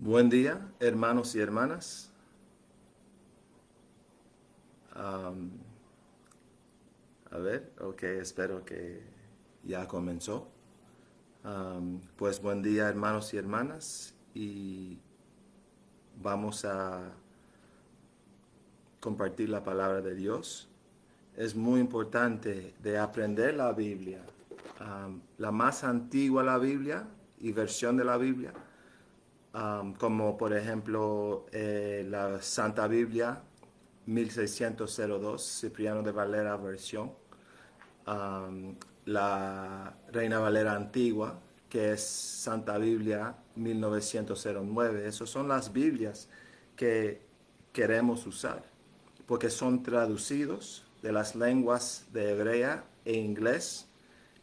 Buen día, hermanos y hermanas. Am, ok, espero que ya comenzó. Pues buen día, hermanos y hermanas, y vamos a compartir la palabra de Dios. Es muy importante de aprender la Biblia, la más antigua la Biblia y versión de la Biblia, como por ejemplo la Santa Biblia 1602, Cipriano de Valera versión, la Reina Valera antigua, que es Santa Biblia 1909. Esas son las Biblias que queremos usar, porque son traducidos de las lenguas de hebrea e inglés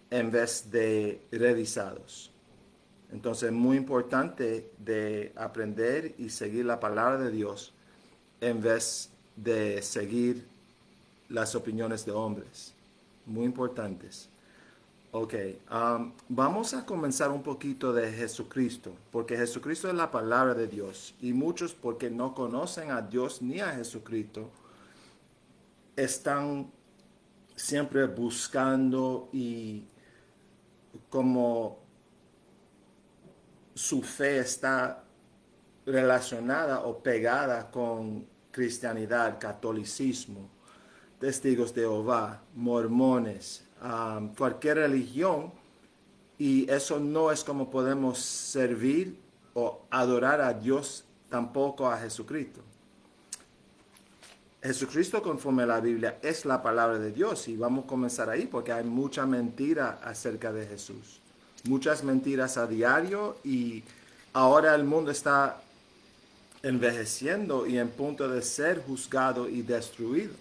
en vez de revisados. Entonces es muy importante de aprender y seguir la palabra de Dios en vez de seguir las opiniones de hombres. Muy importantes. Ok, vamos a comenzar un poquito de Jesucristo, porque Jesucristo es la palabra de Dios y muchos porque no conocen a Dios ni a Jesucristo están siempre buscando y como su fe está relacionada o pegada con cristianidad, catolicismo, testigos de Jehová, mormones, cualquier religión, y eso no es como podemos servir o adorar a Dios, tampoco a Jesucristo. Jesucristo, conforme a la Biblia, es la palabra de Dios, y vamos a comenzar ahí porque hay mucha mentira acerca de Jesús. Muchas mentiras a diario, y ahora el mundo está envejeciendo y en punto de ser juzgado y destruido.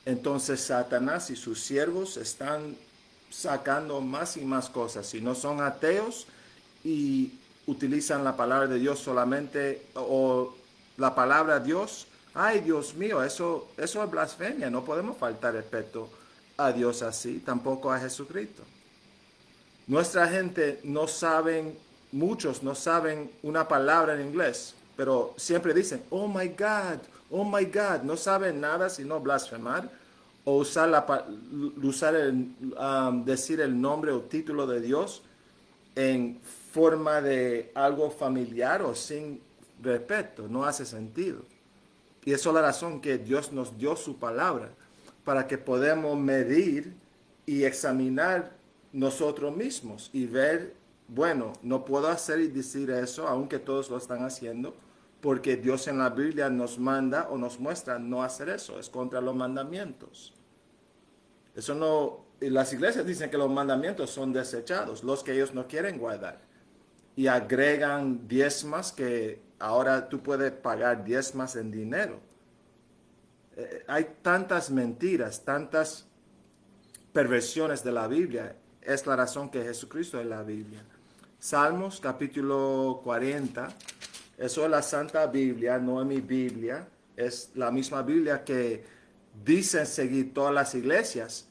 Entonces Satanás y sus siervos están sacando más y más cosas. Si no son ateos y utilizan la palabra de Dios solamente, o la palabra Dios, ay Dios mío, eso es blasfemia. No podemos faltar respeto a Dios así, tampoco a Jesucristo. Nuestra gente no saben, muchos no saben una palabra en inglés, pero siempre dicen, oh my God, no saben nada sino blasfemar o decir el nombre o título de Dios en forma de algo familiar o sin respeto. No hace sentido. Y esa es la razón que Dios nos dio su palabra, para que podamos medir y examinar nosotros mismos y ver, bueno, no puedo hacer y decir eso, aunque todos lo están haciendo, porque Dios en la Biblia nos manda o nos muestra no hacer eso, es contra los mandamientos. Eso no, las iglesias dicen que los mandamientos son desechados, los que ellos no quieren guardar. Y agregan diezmas, que ahora tú puedes pagar diezmas en dinero. Hay tantas mentiras, tantas perversiones de la Biblia. Es la razón que Jesucristo es la Biblia. Salmos capítulo 40. Eso es la Santa Biblia, no es mi Biblia. Es la misma Biblia que dicen seguir todas las iglesias,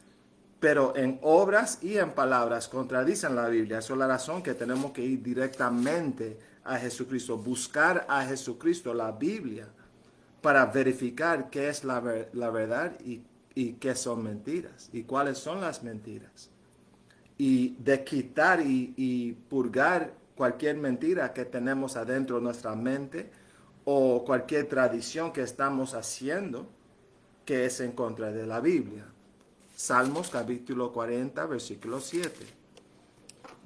pero en obras y en palabras contradicen la Biblia. Esa es la razón que tenemos que ir directamente a Jesucristo, buscar a Jesucristo, la Biblia, para verificar qué es la verdad y qué son mentiras y cuáles son las mentiras. Y de quitar y purgar cualquier mentira que tenemos adentro de nuestra mente o cualquier tradición que estamos haciendo que es en contra de la Biblia. Salmos capítulo 40, versículo 7.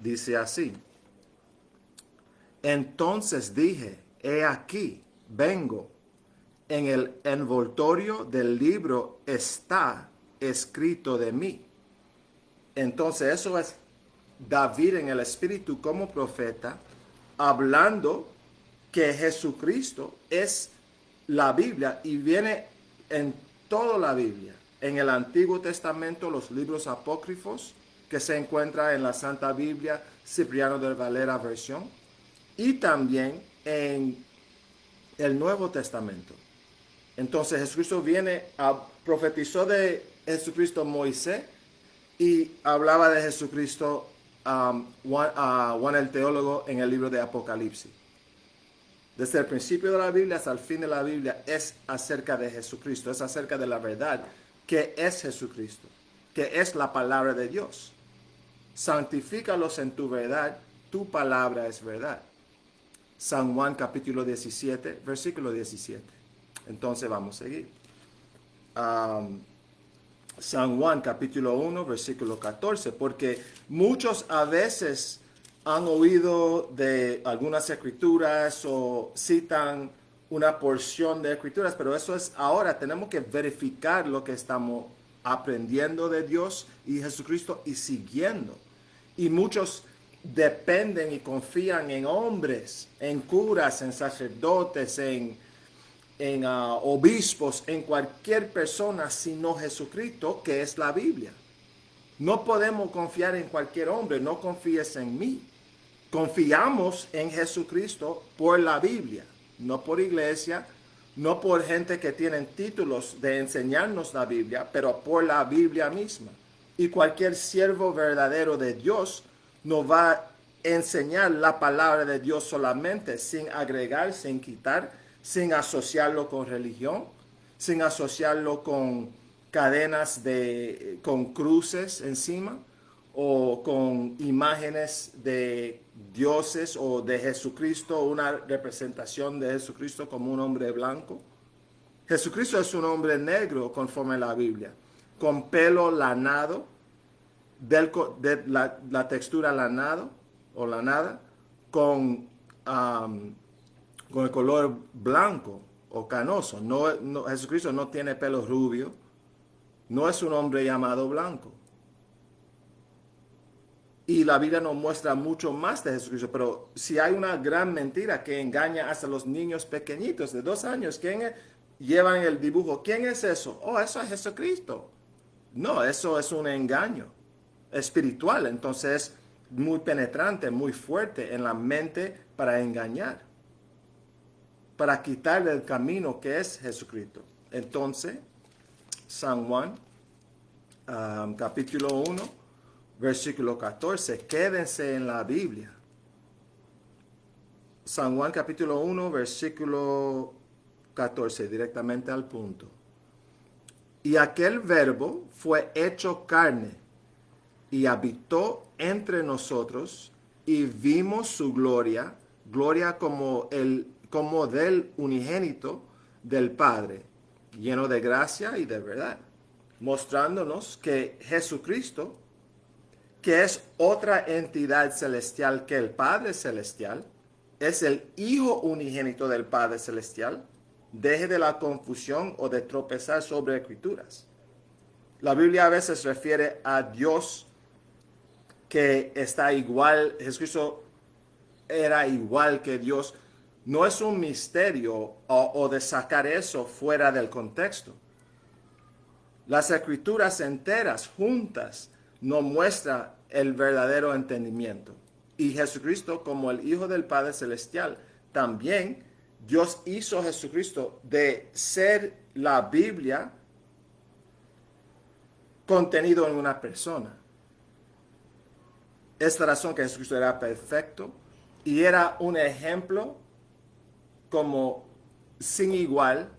Dice así: Entonces dije, he aquí, vengo. En el envoltorio del libro está escrito de mí. Entonces eso es David en el Espíritu como profeta, hablando que Jesucristo es la Biblia y viene en toda la Biblia. En el Antiguo Testamento, los libros apócrifos que se encuentran en la Santa Biblia, Cipriano de Valera versión, y también en el Nuevo Testamento. Entonces Jesucristo profetizó de Jesucristo Moisés y hablaba de Jesucristo Juan el teólogo en el libro de Apocalipsis. Desde el principio de la Biblia hasta el fin de la Biblia es acerca de Jesucristo, es acerca de la verdad, que es Jesucristo, que es la palabra de Dios. Santifícalos en tu verdad, tu palabra es verdad. San Juan capítulo 17, versículo 17. Entonces vamos a seguir. San Juan capítulo 1, versículo 14, porque muchos a veces han oído de algunas escrituras o citan una porción de escrituras, pero eso es ahora, tenemos que verificar lo que estamos aprendiendo de Dios y Jesucristo y siguiendo. Y muchos dependen y confían en hombres, en curas, en sacerdotes, en obispos, en cualquier persona sino Jesucristo, que es la Biblia. No podemos confiar en cualquier hombre, no confíes en mí. Confiamos en Jesucristo por la Biblia, no por iglesia, no por gente que tienen títulos de enseñarnos la Biblia, pero por la Biblia misma. Y cualquier siervo verdadero de Dios nos va a enseñar la palabra de Dios solamente, sin agregar, sin quitar, sin asociarlo con religión, sin asociarlo con cadenas con cruces encima, o con imágenes de dioses o de Jesucristo, una representación de Jesucristo como un hombre blanco. Jesucristo es un hombre negro conforme a la Biblia, con pelo lanado, de la textura lanado o lanada, con el color blanco o canoso. Jesucristo no tiene pelo rubio, no es un hombre llamado blanco. Y la Biblia nos muestra mucho más de Jesucristo, pero si hay una gran mentira que engaña hasta los niños pequeñitos de 2 años, llevan el dibujo, ¿quién es eso? Oh, eso es Jesucristo. No, eso es un engaño espiritual, entonces muy penetrante, muy fuerte en la mente para engañar, para quitar del camino que es Jesucristo. Entonces, San Juan, capítulo 1, versículo 14, quédense en la Biblia. San Juan capítulo 1, versículo 14, directamente al punto. Y aquel verbo fue hecho carne y habitó entre nosotros y vimos su gloria, gloria como del unigénito del Padre, lleno de gracia y de verdad, mostrándonos que Jesucristo, que es otra entidad celestial que el Padre Celestial, es el Hijo unigénito del Padre Celestial. Deje de la confusión o de tropezar sobre escrituras. La Biblia a veces refiere a Dios que está igual, Jesucristo era igual que Dios. No es un misterio o de sacar eso fuera del contexto. Las escrituras enteras, juntas, nos muestra el verdadero entendimiento. Y Jesucristo, como el Hijo del Padre Celestial, también Dios hizo a Jesucristo de ser la Biblia contenido en una persona. Es la razón que Jesucristo era perfecto y era un ejemplo como sin igual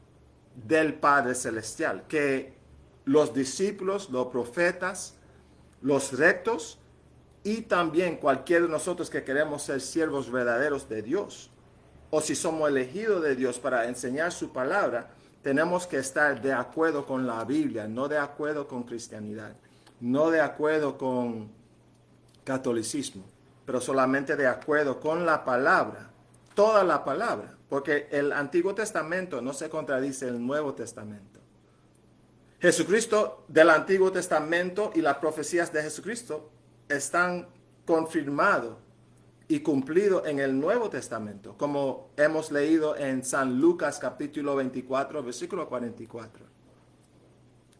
del Padre Celestial, que los discípulos, los profetas, los rectos y también cualquiera de nosotros que queremos ser siervos verdaderos de Dios, o si somos elegidos de Dios para enseñar su palabra, tenemos que estar de acuerdo con la Biblia, no de acuerdo con cristianidad, no de acuerdo con catolicismo, pero solamente de acuerdo con la palabra, toda la palabra, porque el Antiguo Testamento no se contradice el Nuevo Testamento. Jesucristo del Antiguo Testamento y las profecías de Jesucristo están confirmados y cumplidos en el Nuevo Testamento, como hemos leído en San Lucas capítulo 24, versículo 44.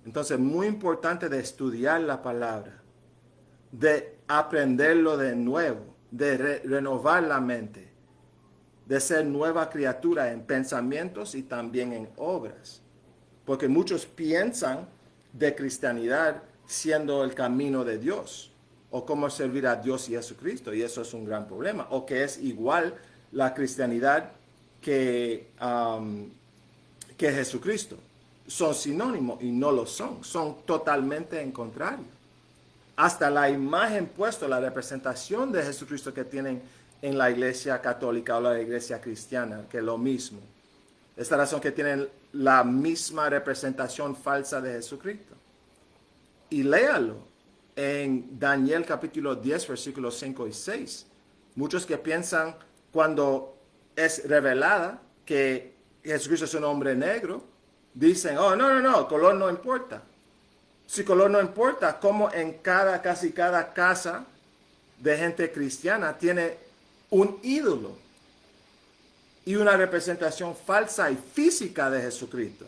Entonces, muy importante de estudiar la palabra, de aprenderlo de nuevo, de renovar la mente, de ser nueva criatura en pensamientos y también en obras. Porque muchos piensan de cristianidad siendo el camino de Dios, o cómo servir a Dios y a Jesucristo, y eso es un gran problema, o que es igual la cristianidad que Jesucristo. Son sinónimos y no lo son. Son totalmente en contrario. Hasta la imagen puesta, la representación de Jesucristo que tienen en la iglesia católica o la iglesia cristiana, que es lo mismo. Esta razón que tienen la misma representación falsa de Jesucristo. Y léalo en Daniel capítulo 10, versículos 5 y 6. Muchos que piensan cuando es revelada que Jesucristo es un hombre negro, dicen, oh, no, color no importa. Si color no importa, como en casi cada casa de gente cristiana tiene un ídolo y una representación falsa y física de Jesucristo.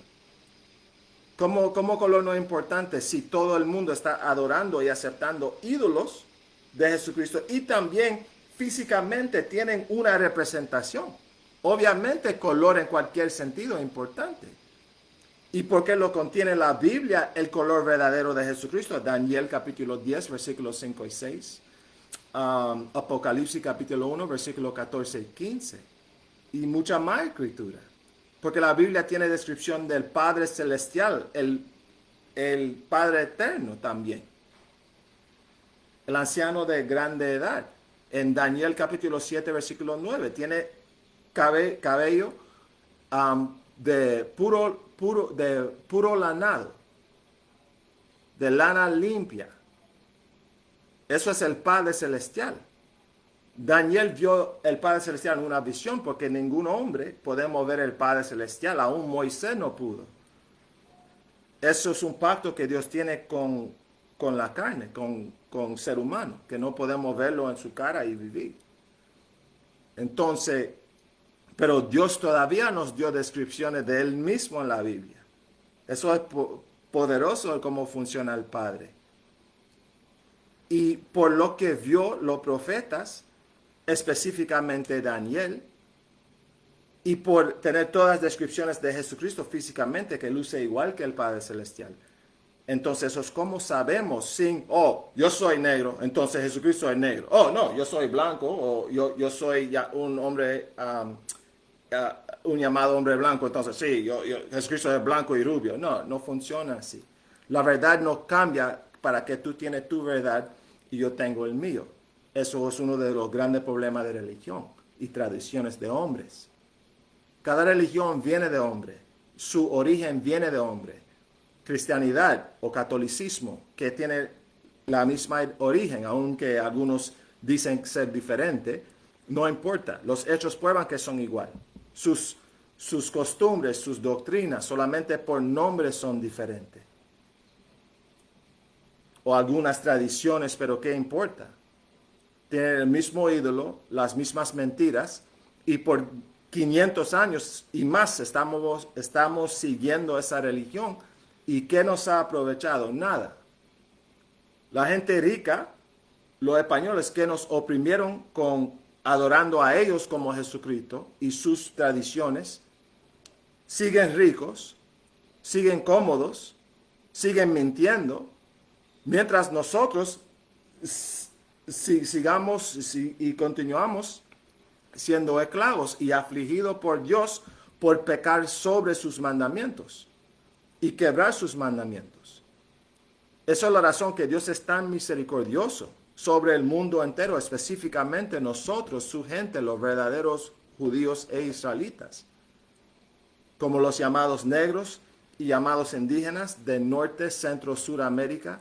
¿Cómo color no es importante si todo el mundo está adorando y aceptando ídolos de Jesucristo y también físicamente tienen una representación? Obviamente color en cualquier sentido es importante. ¿Y por qué lo contiene la Biblia, el color verdadero de Jesucristo? Daniel capítulo 10, versículos 5 y 6. Apocalipsis capítulo 1, versículos 14 y 15. Y mucha más escritura. Porque la Biblia tiene descripción del Padre Celestial, el Padre Eterno también. El anciano de grande edad. En Daniel capítulo 7, versículo 9. Tiene cabello de puro lanado. De lana limpia. Eso es el Padre Celestial. Daniel vio el Padre Celestial en una visión porque ningún hombre podemos ver el Padre Celestial, aún Moisés no pudo. Eso es un pacto que Dios tiene con la carne, con ser humano, que no podemos verlo en su cara y vivir. Entonces, pero Dios todavía nos dio descripciones de Él mismo en la Biblia. Eso es poderoso cómo funciona el Padre. Y por lo que vio los profetas, específicamente Daniel, y por tener todas las descripciones de Jesucristo físicamente, que luce igual que el Padre Celestial. Entonces, eso es como sabemos sin, yo soy negro, entonces Jesucristo es negro. No, yo soy blanco, o yo soy ya un hombre, un llamado hombre blanco, entonces sí, Jesucristo es blanco y rubio. No funciona así. La verdad no cambia para que tú tienes tu verdad y yo tengo el mío. Eso es uno de los grandes problemas de religión y tradiciones de hombres. Cada religión viene de hombre. Su origen viene de hombre. Cristianidad o catolicismo, que tiene la misma origen, aunque algunos dicen ser diferente, no importa. Los hechos prueban que son igual. Sus costumbres, sus doctrinas, solamente por nombre son diferentes. O algunas tradiciones, pero ¿qué importa? Tienen el mismo ídolo, las mismas mentiras, y por 500 años y más estamos siguiendo esa religión. ¿Y qué nos ha aprovechado? Nada. La gente rica, los españoles que nos oprimieron adorando a ellos como Jesucristo y sus tradiciones, siguen ricos, siguen cómodos, siguen mintiendo, mientras nosotros sigamos y continuamos siendo esclavos y afligidos por Dios por pecar sobre sus mandamientos y quebrar sus mandamientos. Esa es la razón que Dios es tan misericordioso sobre el mundo entero, específicamente nosotros, su gente, los verdaderos judíos e israelitas, como los llamados negros y llamados indígenas del norte, centro, suramérica,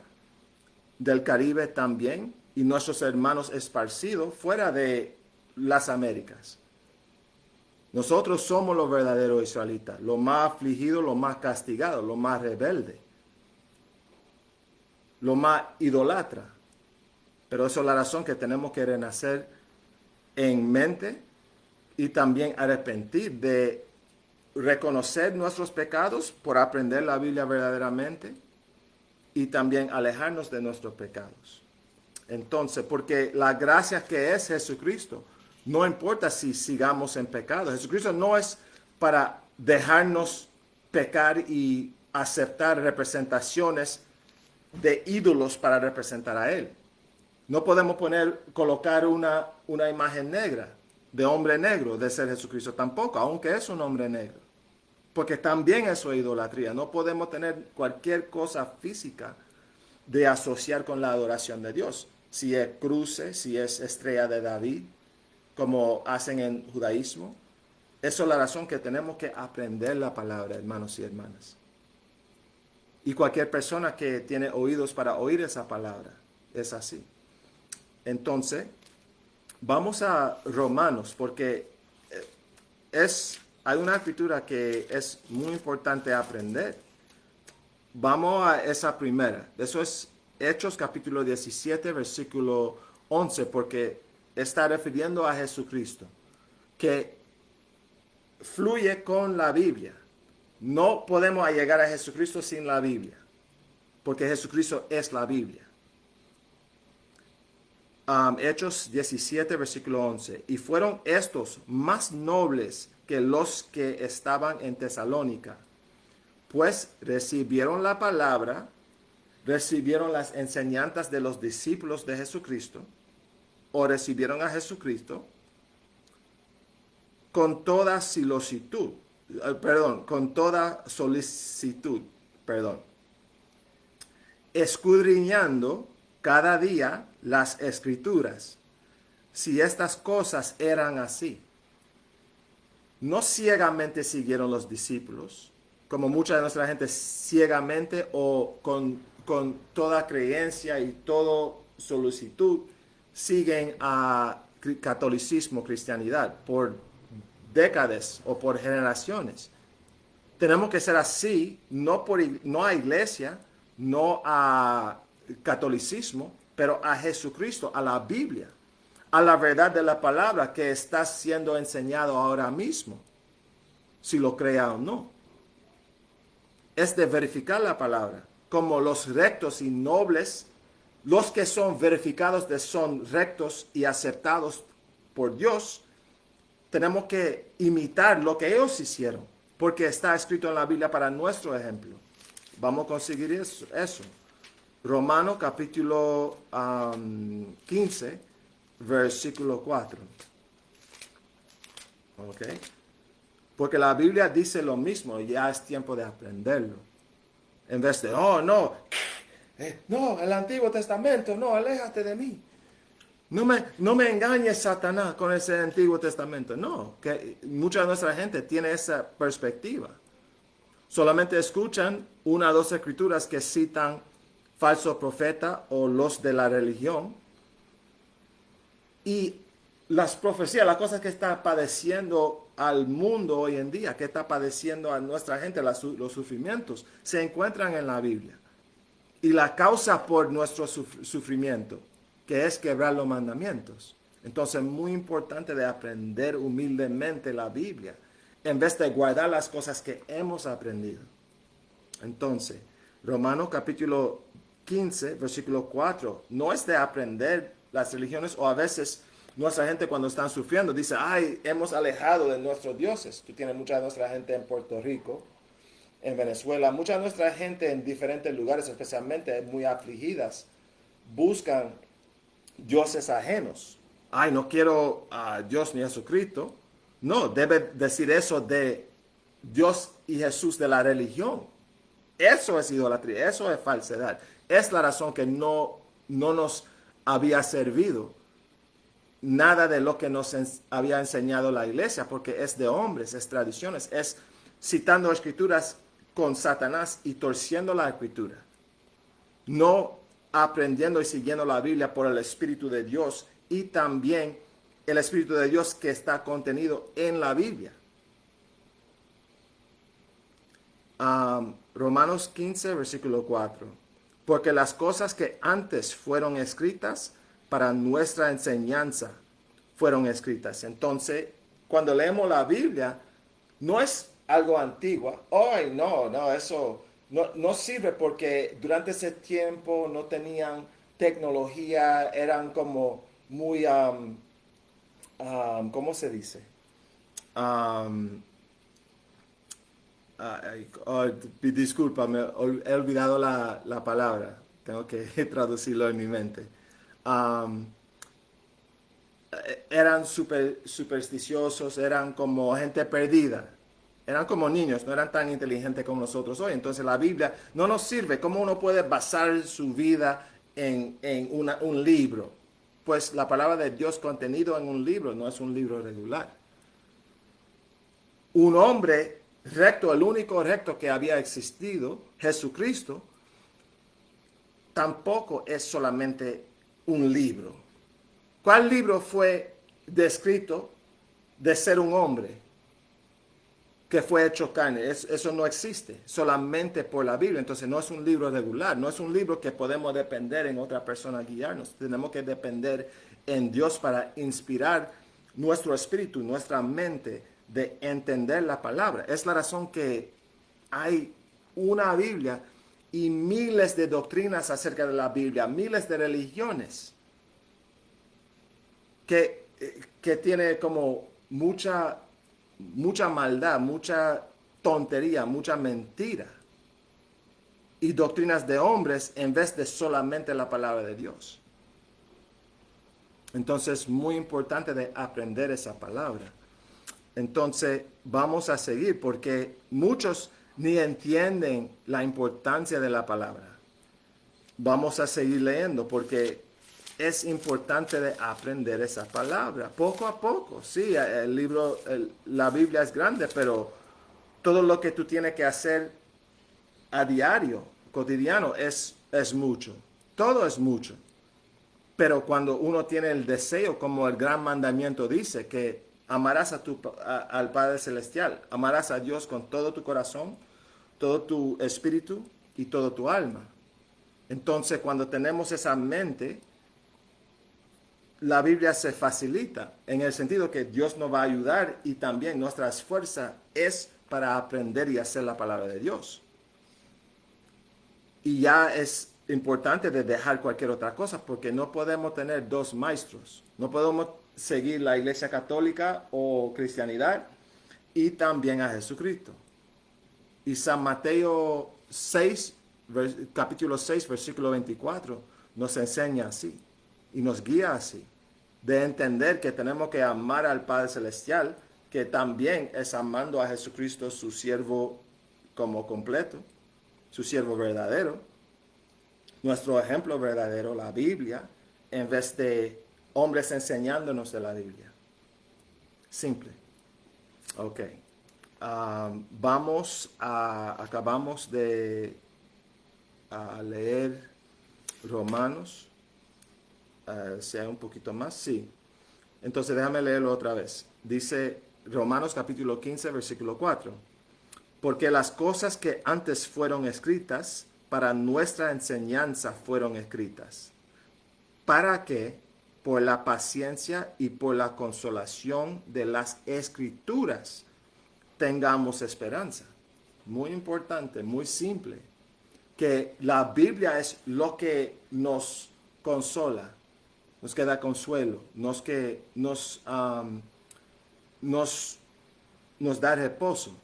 del Caribe también, y nuestros hermanos esparcidos fuera de las Américas. Nosotros somos los verdaderos israelitas, los más afligidos, los más castigados, los más rebeldes, los más idólatras. Pero esa es la razón que tenemos que renacer en mente y también arrepentir de reconocer nuestros pecados por aprender la Biblia verdaderamente y también alejarnos de nuestros pecados. Entonces, porque la gracia que es Jesucristo, no importa si sigamos en pecado. Jesucristo no es para dejarnos pecar y aceptar representaciones de ídolos para representar a Él. No podemos colocar una imagen negra de hombre negro de ser Jesucristo tampoco, aunque es un hombre negro. Porque también eso es idolatría. No podemos tener cualquier cosa física de asociar con la adoración de Dios. Si es cruce, si es estrella de David, como hacen en judaísmo. Esa es la razón que tenemos que aprender la palabra, hermanos y hermanas. Y cualquier persona que tiene oídos para oír esa palabra, es así. Entonces, vamos a Romanos, porque hay una escritura que es muy importante aprender. Vamos a esa primera. Eso es Hechos capítulo 17, versículo 11, porque está refiriendo a Jesucristo, que fluye con la Biblia. No podemos llegar a Jesucristo sin la Biblia, porque Jesucristo es la Biblia. Hechos 17, versículo 11. Y fueron estos más nobles que los que estaban en Tesalónica, pues recibieron la palabra, recibieron las enseñanzas de los discípulos de Jesucristo, o recibieron a Jesucristo con toda solicitud, escudriñando cada día las escrituras, si estas cosas eran así. No ciegamente siguieron los discípulos, como mucha de nuestra gente ciegamente o con toda creencia y toda solicitud siguen a catolicismo, cristianidad, por décadas o por generaciones. Tenemos que ser así, no a iglesia, no a catolicismo, pero a Jesucristo, a la Biblia, a la verdad de la palabra que está siendo enseñado ahora mismo, si lo crea o no. Es de verificar la palabra, como los rectos y nobles, los que son verificados son rectos y aceptados por Dios. Tenemos que imitar lo que ellos hicieron, porque está escrito en la Biblia para nuestro ejemplo. Vamos a conseguir eso. Romanos capítulo 15, versículo 4. ¿Ok? Porque la Biblia dice lo mismo y ya es tiempo de aprenderlo. En vez de, oh, no, no, el Antiguo Testamento, no, aléjate de mí. No me engañes, Satanás, con ese Antiguo Testamento. No, que mucha de nuestra gente tiene esa perspectiva. Solamente escuchan una o dos escrituras que citan falso profeta o los de la religión. Y las profecías, las cosas que está padeciendo al mundo hoy en día, que está padeciendo a nuestra gente, los sufrimientos, se encuentran en la Biblia. Y la causa por nuestro sufrimiento, que es quebrar los mandamientos. Entonces, muy importante de aprender humildemente la Biblia, en vez de guardar las cosas que hemos aprendido. Entonces, Romanos capítulo 15, versículo 4, no es de aprender las religiones, o a veces nuestra gente cuando están sufriendo dice, ay, hemos alejado de nuestros dioses. Tú tienes mucha de nuestra gente en Puerto Rico, en Venezuela, mucha de nuestra gente en diferentes lugares, especialmente muy afligidas, buscan dioses ajenos. Ay, no quiero a Dios ni a Jesucristo. No, debe decir eso de Dios y Jesús de la religión. Eso es idolatría, eso es falsedad. Es la razón que no nos había servido nada de lo que nos había enseñado la iglesia, porque es de hombres, es tradiciones, es citando escrituras con Satanás y torciendo la escritura. No aprendiendo y siguiendo la Biblia por el Espíritu de Dios y también el Espíritu de Dios que está contenido en la Biblia. Romanos 15, versículo 4. Porque las cosas que antes fueron escritas para nuestra enseñanza fueron escritas. Entonces, cuando leemos la Biblia, no es algo antiguo. Ay, no, eso no sirve porque durante ese tiempo no tenían tecnología, eran como muy, ¿cómo se dice? Disculpa, he olvidado la palabra. Tengo que traducirlo en mi mente. eran supersticiosos, eran como gente perdida. Eran como niños, no eran tan inteligentes como nosotros hoy. Entonces la Biblia no nos sirve. ¿Cómo uno puede basar su vida en un libro? Pues la palabra de Dios contenido en un libro no es un libro regular. Un hombre recto, el único recto que había existido, Jesucristo, tampoco es solamente un libro. ¿Cuál libro fue descrito de ser un hombre que fue hecho carne? Eso no existe, solamente por la Biblia. Entonces no es un libro regular, no es un libro que podemos depender en otra persona guiarnos. Tenemos que depender en Dios para inspirar nuestro espíritu, nuestra mente de entender la palabra. Es la razón que hay una Biblia y miles de doctrinas acerca de la Biblia, miles de religiones que tiene como mucha maldad, mucha tontería, mucha mentira y doctrinas de hombres en vez de solamente la palabra de Dios. Entonces es muy importante de aprender esa palabra. Entonces vamos a seguir porque muchos ni entienden la importancia de la palabra. Vamos a seguir leyendo porque es importante de aprender esa palabra, poco a poco. Sí, la Biblia es grande, pero todo lo que tú tienes que hacer a diario, cotidiano, es mucho. Todo es mucho. Pero cuando uno tiene el deseo, como el gran mandamiento dice, que amarás al Padre Celestial, amarás a Dios con todo tu corazón, todo tu espíritu y todo tu alma. Entonces, cuando tenemos esa mente, la Biblia se facilita en el sentido que Dios nos va a ayudar y también nuestra esfuerzo es para aprender y hacer la palabra de Dios. Y ya es importante de dejar cualquier otra cosa porque no podemos tener dos maestros. No podemos seguir la Iglesia Católica o cristianidad y también a Jesucristo. Y San Mateo 6, capítulo 6, versículo 24, nos enseña así y nos guía así, de entender que tenemos que amar al Padre Celestial, que también es amando a Jesucristo, su siervo como completo, su siervo verdadero, nuestro ejemplo verdadero, la Biblia, en vez de hombres enseñándonos de la Biblia. Simple. Ok. Acabamos de leer Romanos. Si hay un poquito más, sí. Entonces déjame leerlo otra vez. Dice Romanos capítulo 15, versículo 4. Porque las cosas que antes fueron escritas para nuestra enseñanza fueron escritas, para que por la paciencia y por la consolación de las escrituras tengamos esperanza. Muy importante, muy simple, que la Biblia es lo que nos consola, nos que da consuelo, nos da reposo.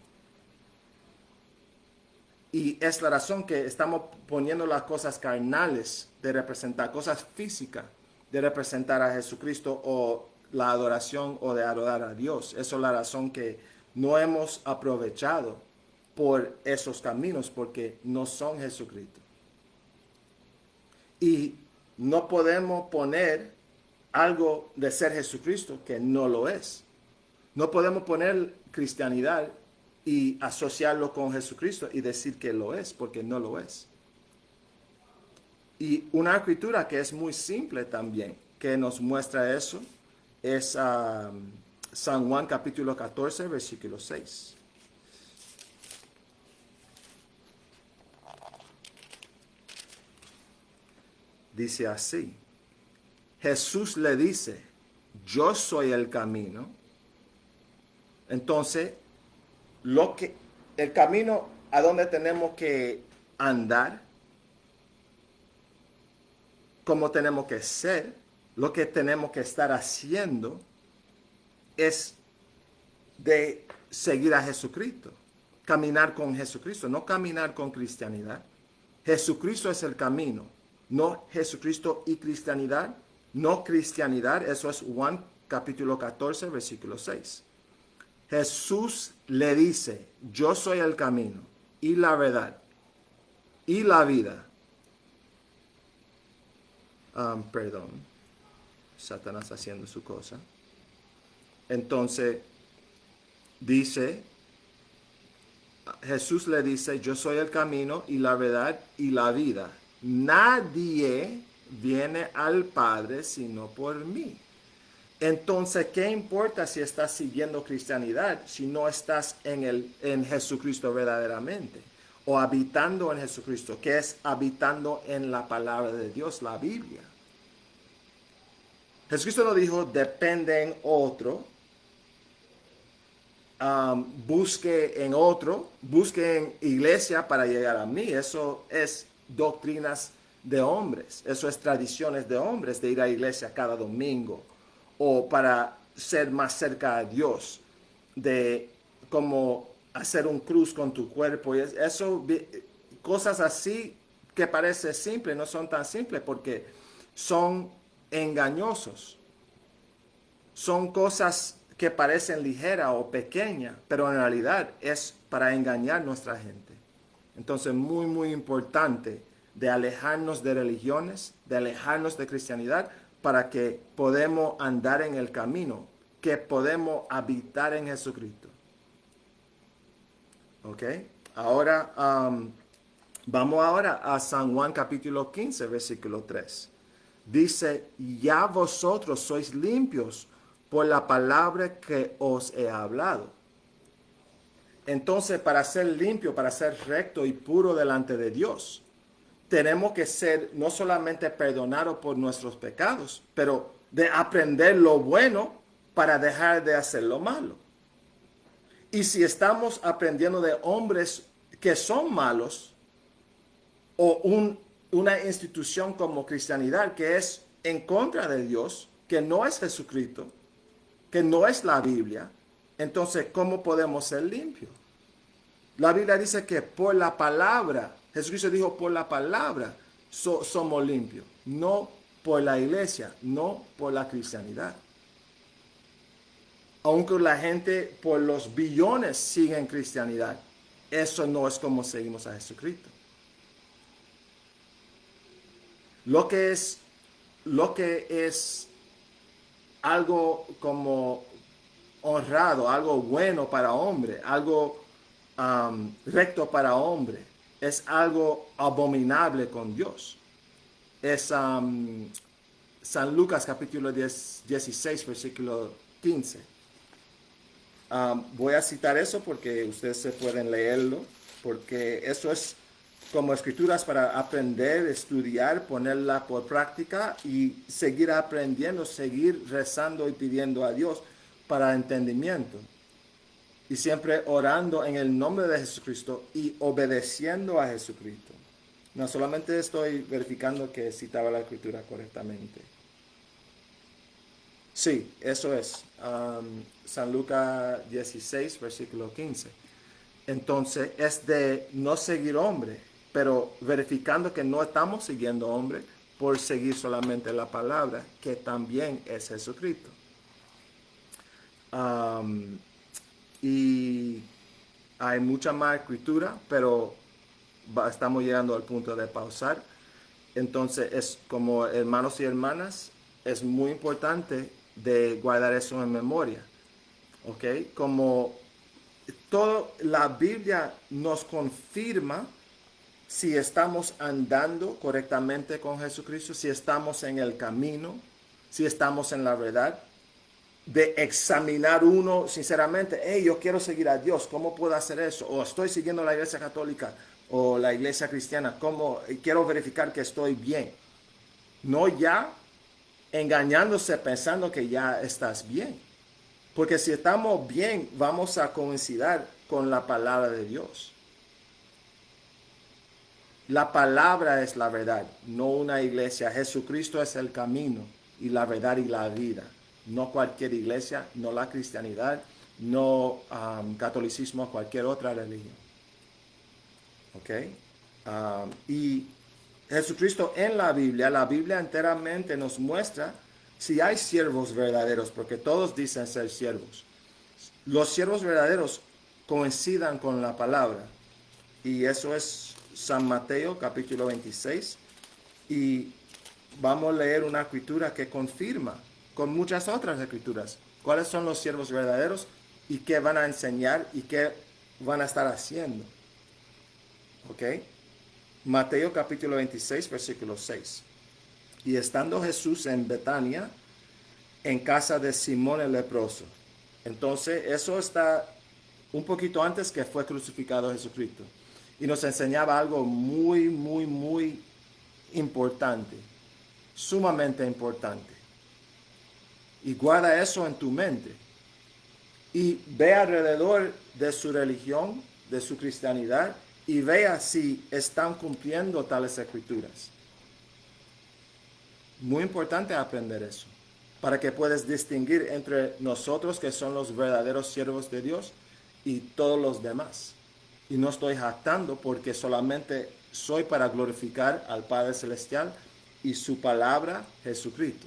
Y es la razón que estamos poniendo las cosas carnales de representar, cosas físicas de representar a Jesucristo o la adoración o de adorar a Dios. Esa es la razón que no hemos aprovechado por esos caminos porque no son Jesucristo. Y no podemos poner algo de ser Jesucristo que no lo es. No podemos poner cristianidad y asociarlo con Jesucristo y decir que lo es, porque no lo es. Y una escritura que es muy simple también, que nos muestra eso, es San Juan capítulo 14, versículo 6. Dice así, Jesús le dice, yo soy el camino. Entonces, el camino a donde tenemos que andar, cómo tenemos que ser, lo que tenemos que estar haciendo, es de seguir a Jesucristo, caminar con Jesucristo, no caminar con cristianidad. Jesucristo es el camino, no Jesucristo y cristianidad, no cristianidad, eso es Juan capítulo 14, versículo 6. Jesús le dice, yo soy el camino y la verdad y la vida. Perdón, Satanás haciendo su cosa. Entonces, dice, Jesús le dice, yo soy el camino y la verdad y la vida. Nadie viene al Padre sino por mí. Entonces, ¿qué importa si estás siguiendo cristianidad si no estás en Jesucristo verdaderamente? O habitando en Jesucristo, que es habitando en la palabra de Dios, la Biblia. Jesucristo no dijo, depende en otro, busque en otro, busque en iglesia para llegar a mí. Eso es doctrinas de hombres, eso es tradiciones de hombres, de ir a iglesia cada domingo, o para ser más cerca a Dios, de como hacer un cruz con tu cuerpo. Y eso, cosas así que parece simple, no son tan simples porque son engañosos. Son cosas que parecen ligeras o pequeñas, pero en realidad es para engañar a nuestra gente. Entonces, muy, muy importante de alejarnos de religiones, de alejarnos de cristianidad, para que podamos andar en el camino, que podemos habitar en Jesucristo. ¿Ok? Ahora, vamos ahora a San Juan capítulo 15, versículo 3. Dice, ya vosotros sois limpios por la palabra que os he hablado. Entonces, para ser limpio, para ser recto y puro delante de Dios, tenemos que ser no solamente perdonados por nuestros pecados, pero de aprender lo bueno para dejar de hacer lo malo. Y si estamos aprendiendo de hombres que son malos, o una institución como cristianidad que es en contra de Dios, que no es Jesucristo, que no es la Biblia, entonces, ¿cómo podemos ser limpios? La Biblia dice que por la palabra, Jesucristo dijo, por la palabra somos limpios, no por la iglesia, no por la cristianidad. Aunque la gente por los billones sigue en cristianidad, eso no es como seguimos a Jesucristo. Lo que es algo como honrado, algo bueno para hombre, algo recto para hombre, es algo abominable con Dios. Es San Lucas capítulo 16, versículo 15. Voy a citar eso porque ustedes se pueden leerlo, porque eso es como escrituras para aprender, estudiar, ponerla por práctica y seguir aprendiendo, seguir rezando y pidiendo a Dios para entendimiento. Y siempre orando en el nombre de Jesucristo y obedeciendo a Jesucristo. No solamente estoy verificando que citaba la escritura correctamente. Sí, eso es. San Lucas 16, versículo 15. Entonces es de no seguir hombre, pero verificando que no estamos siguiendo hombre por seguir solamente la palabra, que también es Jesucristo. Y hay mucha más escritura, pero estamos llegando al punto de pausar. Entonces es como hermanos y hermanas, es muy importante de guardar eso en memoria. ¿Ok? Como toda la Biblia nos confirma si estamos andando correctamente con Jesucristo, si estamos en el camino, si estamos en la verdad, de examinar uno sinceramente, hey, yo quiero seguir a Dios, ¿cómo puedo hacer eso? O estoy siguiendo la iglesia católica o la iglesia cristiana, ¿cómo? Quiero verificar que estoy bien. No ya engañándose pensando que ya estás bien. Porque si estamos bien, vamos a coincidir con la palabra de Dios. La palabra es la verdad, no una iglesia. Jesucristo es el camino y la verdad y la vida. No cualquier iglesia, no la cristianidad, no catolicismo, cualquier otra religión. ¿Ok? Y Jesucristo en la Biblia enteramente nos muestra Si hay siervos verdaderos, porque todos dicen ser siervos, los siervos verdaderos coincidan con la palabra. Y eso es San Mateo capítulo 26. Y vamos a leer una escritura que confirma con muchas otras escrituras cuáles son los siervos verdaderos y qué van a enseñar y qué van a estar haciendo. ¿Ok? Mateo capítulo 26, versículo 6. Y estando Jesús en Betania, en casa de Simón el leproso. Entonces, eso está un poquito antes que fue crucificado Jesucristo. Y nos enseñaba algo muy, muy, muy importante. Sumamente importante. Y guarda eso en tu mente. Y ve alrededor de su religión, de su cristianidad, y vea si están cumpliendo tales escrituras. Muy importante aprender eso, para que puedas distinguir entre nosotros que son los verdaderos siervos de Dios y todos los demás. Y no estoy jactando porque solamente soy para glorificar al Padre Celestial y su palabra Jesucristo.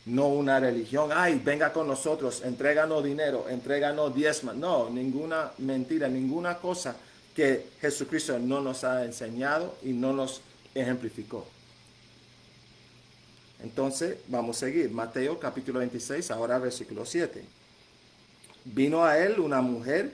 No una religión, ay, venga con nosotros, entréganos dinero, entréganos diezma. No, ninguna mentira, ninguna cosa que Jesucristo no nos ha enseñado y no nos ejemplificó. Entonces, vamos a seguir. Mateo capítulo 26, ahora versículo 7. Vino a él una mujer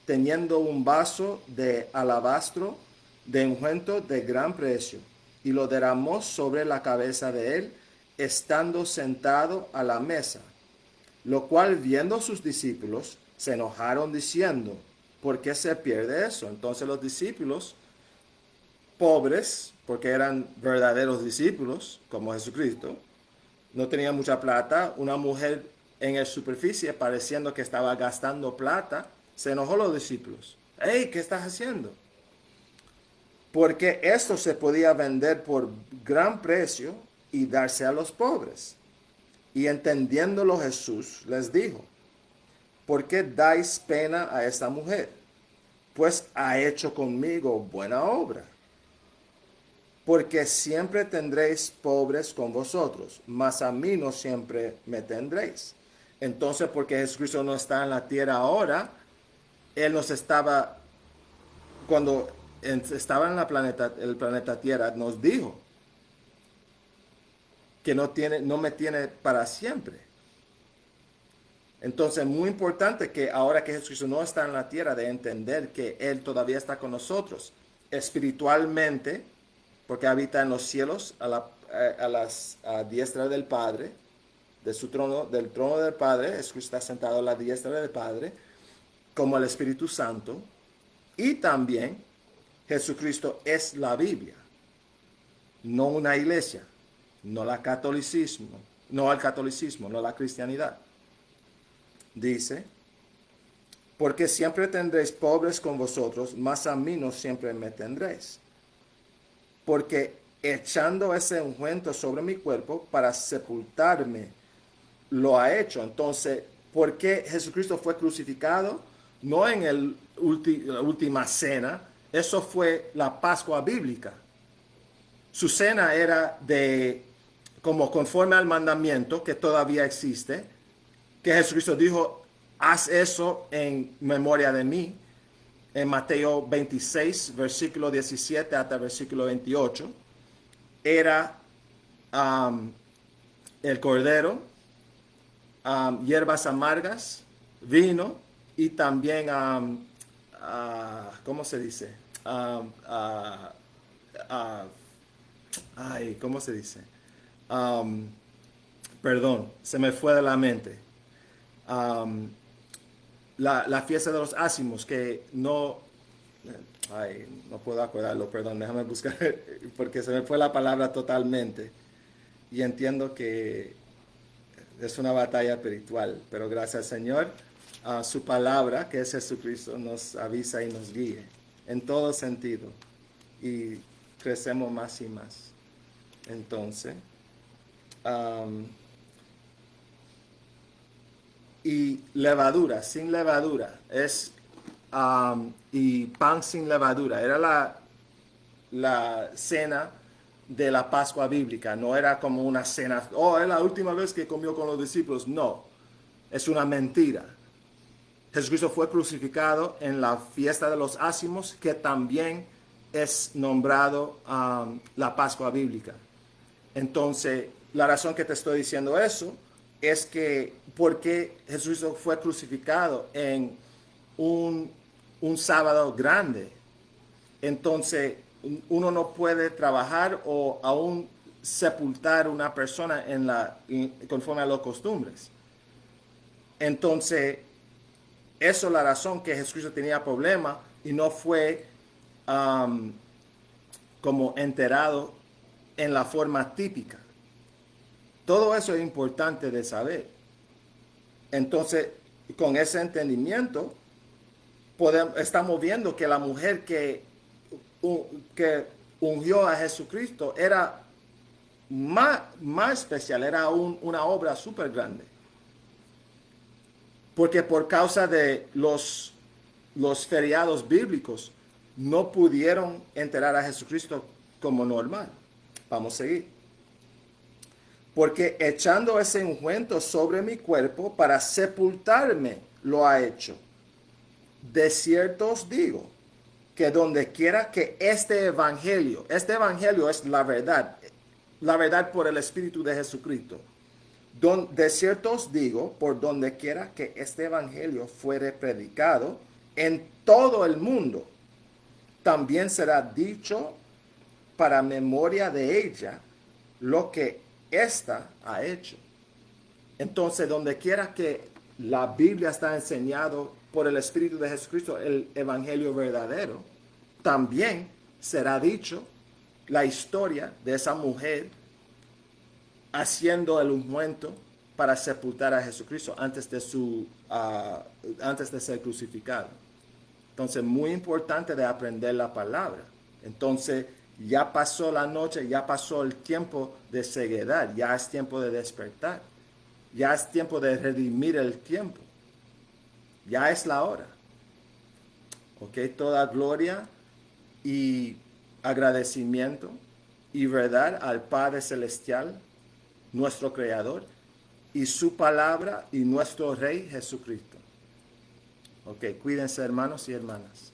teniendo un vaso de alabastro de ungüento de gran precio, y lo derramó sobre la cabeza de él, estando sentado a la mesa. Lo cual, viendo sus discípulos, se enojaron diciendo, ¿por qué se pierde eso? Entonces los discípulos, pobres, porque eran verdaderos discípulos, como Jesucristo, no tenían mucha plata, una mujer en la superficie pareciendo que estaba gastando plata, se enojó los discípulos. ¡Hey! ¿Qué estás haciendo? Porque esto se podía vender por gran precio y darse a los pobres. Y entendiéndolo Jesús les dijo, ¿por qué dais pena a esta mujer? Pues ha hecho conmigo buena obra. Porque siempre tendréis pobres con vosotros, mas a mí no siempre me tendréis. Entonces, porque Jesucristo no está en la tierra ahora, Él nos estaba, cuando estaba en el planeta Tierra, nos dijo que no me tiene para siempre. Entonces, muy importante que ahora que Jesucristo no está en la tierra, de entender que Él todavía está con nosotros espiritualmente, porque habita en los cielos a diestra del Padre, de su trono, del trono del Padre. Jesucristo está sentado a la diestra del Padre, como el Espíritu Santo. Y también Jesucristo es la Biblia, no una iglesia, no el catolicismo, no la cristianidad. Dice, porque siempre tendréis pobres con vosotros, mas a mí no siempre me tendréis. Porque echando ese ungüento sobre mi cuerpo para sepultarme, lo ha hecho. Entonces, ¿por qué Jesucristo fue crucificado? No en la última cena, eso fue la Pascua bíblica. Su cena era como conforme al mandamiento que todavía existe, que Jesucristo dijo, haz eso en memoria de mí, en Mateo 26, versículo 17 hasta versículo 28, era el cordero, hierbas amargas, vino y también, ¿cómo se dice? ¿Cómo se dice? Perdón, se me fue de la mente. La fiesta de los ácimos, que no puedo acordarlo, perdón, déjame buscar, porque se me fue la palabra totalmente. Y entiendo que es una batalla espiritual, pero gracias al Señor, su palabra, que es Jesucristo, nos avisa y nos guíe en todo sentido. Y crecemos más y más. Entonces, y levadura, sin levadura, y pan sin levadura. Era la cena de la Pascua bíblica. No era como una cena, oh, es la última vez que comió con los discípulos. No, es una mentira. Jesucristo fue crucificado en la fiesta de los ácimos, que también es nombrado la Pascua bíblica. Entonces, la razón que te estoy diciendo eso es que porque Jesucristo fue crucificado en un sábado grande, entonces uno no puede trabajar o aún sepultar a una persona conforme a las costumbres. Entonces, eso es la razón que Jesucristo tenía problema y no fue como enterrado en la forma típica. Todo eso es importante de saber. Entonces, con ese entendimiento, estamos viendo que la mujer que ungió a Jesucristo era más especial, era una obra súper grande. Porque por causa de los feriados bíblicos, no pudieron enterrar a Jesucristo como normal. Vamos a seguir. Porque echando ese ungüento sobre mi cuerpo para sepultarme, lo ha hecho. De cierto os digo, que donde quiera que este evangelio es la verdad por el Espíritu de Jesucristo. De cierto os digo, por donde quiera que este evangelio fuere predicado en todo el mundo, también será dicho para memoria de ella lo que ésta ha hecho. Entonces, donde quiera que la Biblia está enseñado por el Espíritu de Jesucristo, el evangelio verdadero, también será dicho la historia de esa mujer haciendo el ungüento para sepultar a Jesucristo antes de ser crucificado. Entonces, muy importante de aprender la palabra. Entonces, ya pasó la noche, ya pasó el tiempo de ceguedad, ya es tiempo de despertar, ya es tiempo de redimir el tiempo, ya es la hora. Ok, toda gloria y agradecimiento y verdad al Padre Celestial, nuestro Creador, y su palabra y nuestro Rey Jesucristo. Ok, cuídense, hermanos y hermanas.